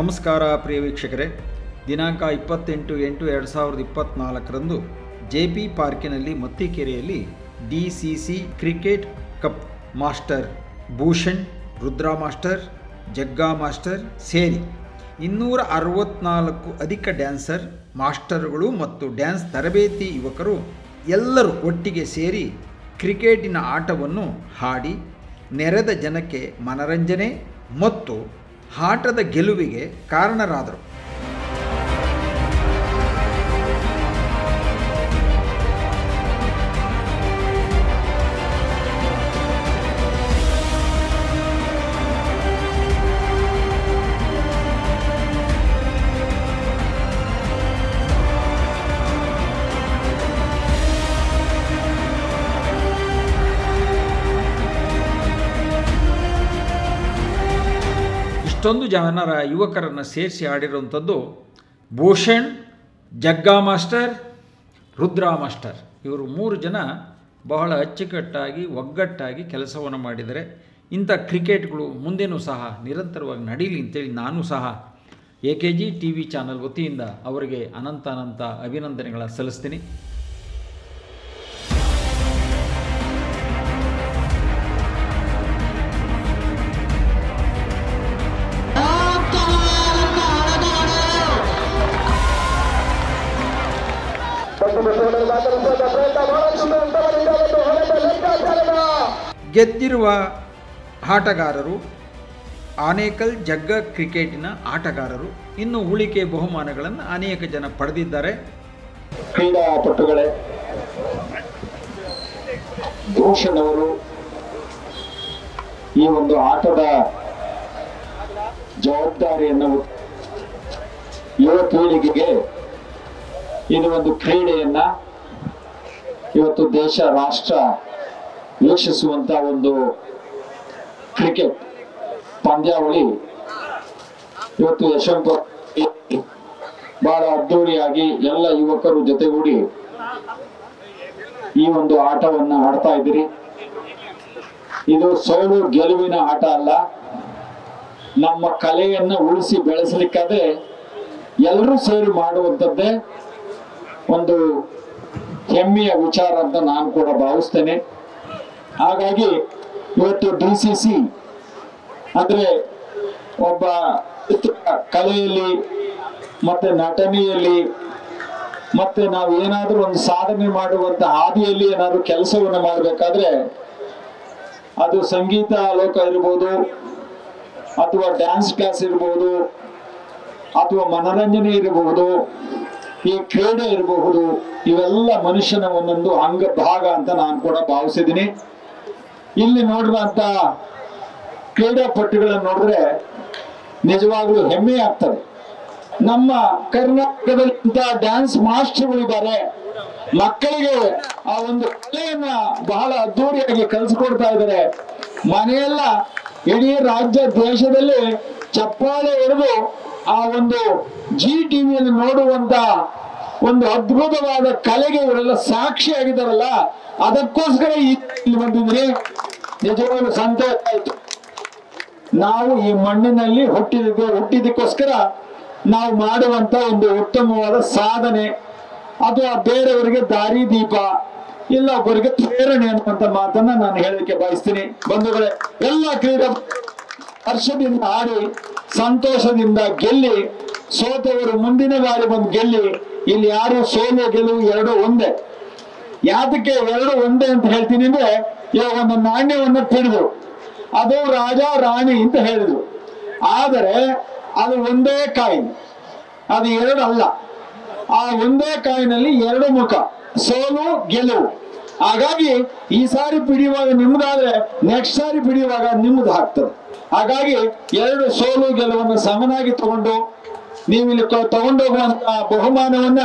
ನಮಸ್ಕಾರ ಪ್ರಿಯ ವೀಕ್ಷಕರೇ, ದಿನಾಂಕ 28/8/2024 ಜೆಪಿ ಪಾರ್ಕಿನಲ್ಲಿ ಮತ್ತಿಕೆರೆಯಲ್ಲಿ DCC cricket cup master Bhushan, Rudra master, Jagga master ಸೇರಿ 264 ಅಧಿಕ ಡ್ಯಾನ್ಸರ್ ಮಾಸ್ಟರ್ಗಳು ಮತ್ತು ಡ್ಯಾನ್ಸ್ ತರಬೇತಿ ಯುವಕರು ಎಲ್ಲರೂ ಒಟ್ಟಿಗೆ ಸೇರಿ ಕ್ರಿಕೆಟಿನ ಆಟವನ್ನು ಹಾಡಿ ನೆರೆದ ಜನಕ್ಕೆ ಮನರಂಜನೆ ಮತ್ತು ಆಟದ ಗೆಲುವಿಗೆ ಕಾರಣರಾದರು. ಇಷ್ಟೊಂದು ಜನರ ಯುವಕರನ್ನು ಸೇರಿಸಿ ಆಡಿರುವಂಥದ್ದು ಭೂಷಣ್, ಜಗ್ಗಾ ಮಾಸ್ಟರ್, ರುದ್ರಾ ಮಾಸ್ಟರ್. ಇವರು 3 ಜನ ಬಹಳ ಅಚ್ಚುಕಟ್ಟಾಗಿ ಒಗ್ಗಟ್ಟಾಗಿ ಕೆಲಸವನ್ನು ಮಾಡಿದ್ದಾರೆ. ಇಂಥ ಕ್ರಿಕೆಟ್ಗಳು ಮುಂದೆನೂ ಸಹ ನಿರಂತರವಾಗಿ ನಡೀಲಿ ಅಂತೇಳಿ ನಾನು ಸಹ AKG TV ಚಾನಲ್ ವತಿಯಿಂದ ಅವರಿಗೆ ಅನಂತ ಅಭಿನಂದನೆಗಳ ಸಲ್ಲಿಸ್ತೀನಿ. ಗೆದ್ದಿರುವ ಆಟಗಾರರು ಆನೇಕಲ್ ಜಗ್ಗ ಕ್ರಿಕೆಟಿನ ಆಟಗಾರರು. ಇನ್ನು ಉಳಿಕೆ ಬಹುಮಾನಗಳನ್ನು ಅನೇಕ ಜನ ಪಡೆದಿದ್ದಾರೆ. ಕ್ರೀಡಾಪಟುಗಳೇ, ಭೂಷಣ್ ಅವರು ಈ ಒಂದು ಆಟದ ಜವಾಬ್ದಾರಿಯನ್ನು ಯುವ ಪೀಳಿಗೆಗೆ ಇದು ಒಂದು ಕ್ರೀಡೆಯನ್ನ ಇವತ್ತು ದೇಶ ರಾಷ್ಟ್ರ ವೀಕ್ಷಿಸುವಂತ ಒಂದು ಕ್ರಿಕೆಟ್ ಪಂದ್ಯಾವಳಿ ಇವತ್ತು ಯಶವಂತಪುರ ಬಹಳ ಅದ್ದೂರಿಯಾಗಿ ಎಲ್ಲ ಯುವಕರು ಜೊತೆಗೂಡಿ ಈ ಒಂದು ಆಟವನ್ನು ಆಡ್ತಾ ಇದ್ದೀರಿ. ಇದು ಸೋಲು ಗೆಲುವಿನ ಆಟ ಅಲ್ಲ. ನಮ್ಮ ಕಲೆಯನ್ನ ಉಳಿಸಿ ಬೆಳೆಸಲಿಕ್ಕಾದ್ರೆ ಎಲ್ಲರೂ ಸೇರಿ ಮಾಡುವಂಥದ್ದೇ ಒಂದು ಹೆಮ್ಮೆಯ ವಿಚಾರ ಅಂತ ನಾನು ಕೂಡ ಭಾವಿಸ್ತೇನೆ. ಹಾಗಾಗಿ ಇವತ್ತು DCC ಅಂದ್ರೆ ಒಬ್ಬ ಕಲೆಯಲ್ಲಿ ಮತ್ತೆ ನಟನೆಯಲ್ಲಿ ಮತ್ತೆ ನಾವು ಏನಾದ್ರೂ ಒಂದು ಸಾಧನೆ ಮಾಡುವಂತ ಹಾದಿಯಲ್ಲಿ ಏನಾದ್ರೂ ಕೆಲಸವನ್ನು ಮಾಡಬೇಕಾದ್ರೆ ಅದು ಸಂಗೀತ ಲೋಕ ಇರ್ಬೋದು, ಅಥವಾ ಡ್ಯಾನ್ಸ್ ಕ್ಲಾಸ್ ಇರಬಹುದು, ಅಥವಾ ಮನರಂಜನೆ ಇರಬಹುದು, ಈ ಕ್ರೀಡೆ ಇರಬಹುದು, ಇವೆಲ್ಲ ಮನುಷ್ಯನ ಒಂದೊಂದು ಅಂಗ ಭಾಗ ಅಂತ ನಾನು ಕೂಡ ಭಾವಿಸಿದ್ದೀನಿ. ಇಲ್ಲಿ ನೋಡುವಂತ ಕ್ರೀಡಾಪಟುಗಳನ್ನು ನೋಡಿದ್ರೆ ನಿಜವಾಗ್ಲೂ ಹೆಮ್ಮೆ ಆಗ್ತದೆ. ನಮ್ಮ ಕರ್ನಾಟಕದಲ್ಲಿ ಇಂಥ ಡ್ಯಾನ್ಸ್ ಮಾಸ್ಟರ್ಗಳಿದ್ದಾರೆ. ಮಕ್ಕಳಿಗೆ ಆ ಒಂದು ಕಲೆಯನ್ನ ಬಹಳ ಅದ್ದೂರಿಯಾಗಿ ಕಲಿಸ್ಕೊಡ್ತಾ ಇದ್ದಾರೆ. ಮನೆಯೆಲ್ಲ ಇಡೀ ರಾಜ್ಯ ದೇಶದಲ್ಲಿ ಚಪ್ಪಾಳೆ ಹೊಡೆದು ಆ ಒಂದು ಟಿವಿಯಲ್ಲಿ ನೋಡುವಂತ ಒಂದು ಅದ್ಭುತವಾದ ಕಲೆಗೆ ಇವರೆಲ್ಲ ಸಾಕ್ಷಿಯಾಗಿದ್ದಾರಲ್ಲ, ಅದಕ್ಕೋಸ್ಕರ ಇಲ್ಲಿ ಬಂದಿದ್ರೆ ನಿಜವಾಗ್ಲೂ ಸಂತೋಷ ಆಯ್ತು. ನಾವು ಈ ಮಣ್ಣಿನಲ್ಲಿ ಹುಟ್ಟಿದಕ್ಕೋಸ್ಕರ ನಾವು ಮಾಡುವಂತ ಒಂದು ಉತ್ತಮವಾದ ಸಾಧನೆ ಅಥವಾ ಬೇರೆಯವರಿಗೆ ದಾರಿ ದೀಪ, ಇಲ್ಲ ಒಬ್ಬರಿಗೆ ಪ್ರೇರಣೆ ಅನ್ನುವಂತ ಮಾತನ್ನ ನಾನು ಹೇಳಲಿಕ್ಕೆ ಬಯಸ್ತೀನಿ. ಬಂಧುಗಳೇ, ಎಲ್ಲ ಕ್ರೀಡಾ ಹರ್ಷದಿಂದ ಆಡಿ ಸಂತೋಷದಿಂದ ಗೆಲ್ಲಿ ಸೋತವರು ಮುಂದಿನ ಬಾರಿ ಬಂದು ಗೆಲ್ಲಿ. ಇಲ್ಲಿ ಯಾರು ಸೋಲು ಗೆಲುವು ಎರಡು ಒಂದೇ. ಯಾತಕ್ಕೆ ಎರಡು ಒಂದೇ ಅಂತ ಹೇಳ್ತೀನಿ ಅಂದ್ರೆ, ಇವಾಗ ಒಂದು ನಾಣ್ಯವನ್ನು ತಿಳಿದ್ರು, ಅದು ರಾಜ ರಾಣಿ ಅಂತ ಹೇಳಿದ್ರು. ಆದರೆ ಅದು ಒಂದೇ ಕಾಯಿನ್, ಅದು ಎರಡು ಅಲ್ಲ. ಆ ಒಂದೇ ಕಾಯಿನಲ್ಲಿ ಎರಡು ಮುಖ, ಸೋಲು ಗೆಲುವು. ಹಾಗಾಗಿ ಈ ಸಾರಿ ಪಿಡಿಯುವಾಗ ನಿಮ್ದಾದ್ರೆ ನೆಕ್ಸ್ಟ್ ಸಾರಿ ಪಿಡಿಯುವಾಗ ನಿಮ್ದು ಆಗ್ತದೆ. ಹಾಗಾಗಿ ಎರಡು ಸೋಲು ಗೆಲುವನ್ನು ಸಮನಾಗಿ ತಗೊಂಡು ನೀವಿಲ್ಲಿ ತಗೊಂಡೋಗುವಂತ ಬಹುಮಾನವನ್ನ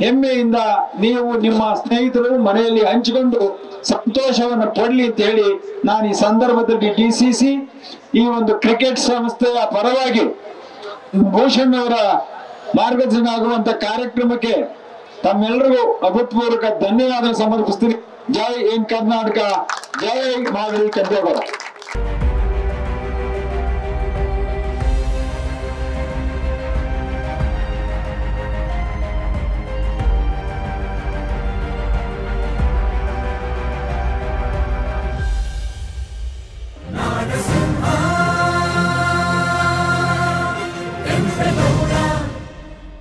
ಹೆಮ್ಮೆಯಿಂದ ನೀವು ನಿಮ್ಮ ಸ್ನೇಹಿತರು ಮನೆಯಲ್ಲಿ ಹಂಚಿಕೊಂಡು ಸಂತೋಷವನ್ನು ಪಡಲಿ ಅಂತ ಹೇಳಿ ನಾನು ಈ ಸಂದರ್ಭದಲ್ಲಿ DCC ಈ ಒಂದು ಕ್ರಿಕೆಟ್ ಸಂಸ್ಥೆಯ ಪರವಾಗಿ ಭೂಷಣ್ ಅವರ ಮಾರ್ಗದರ್ಶನ ಆಗುವಂತ ಕಾರ್ಯಕ್ರಮಕ್ಕೆ ತಮ್ಮೆಲ್ಲರಿಗೂ ಅಭೂತಪೂರ್ವಕ ಧನ್ಯವಾದ ಸಮರ್ಪಿಸ್ತೀನಿ. ಜೈ ಇನ್ ಕರ್ನಾಟಕ, ಜೈ ಮಾಗಡಿ ಕಂದೇಗೌಡ.